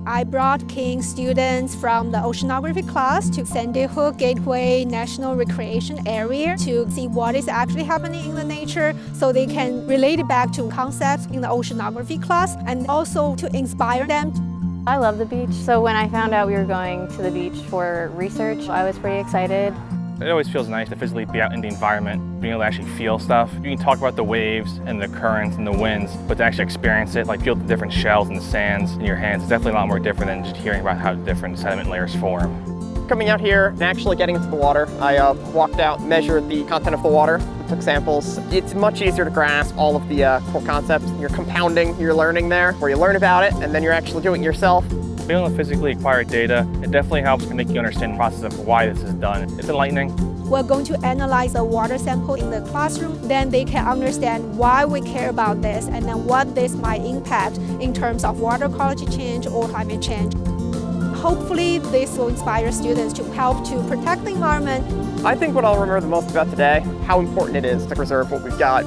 I brought King students from the oceanography class to Sandy Hook Gateway National Recreation Area to see what is actually happening in the nature so they can relate it back to concepts in the oceanography class and also to inspire them. I love the beach, so when I found out we were going to the beach for research, I was pretty excited. It always feels nice to physically be out in the environment, being able to actually feel stuff. You can talk about the waves and the currents and the winds, but to actually experience it, like feel the different shells and the sands in your hands, it's definitely a lot more different than just hearing about how different sediment layers form. Coming out here and actually getting into the water, I walked out, measured the content of the water, took samples. It's much easier to grasp all of the core concepts. You're compounding, you're learning there, where you learn about it, and then you're actually doing it yourself. Being able to physically acquire data, it definitely helps to make you understand the process of why this is done. It's enlightening. We're going to analyze a water sample in the classroom, then they can understand why we care about this and then what this might impact in terms of water quality change or climate change. Hopefully this will inspire students to help to protect the environment. I think what I'll remember the most about today, how important it is to preserve what we've got.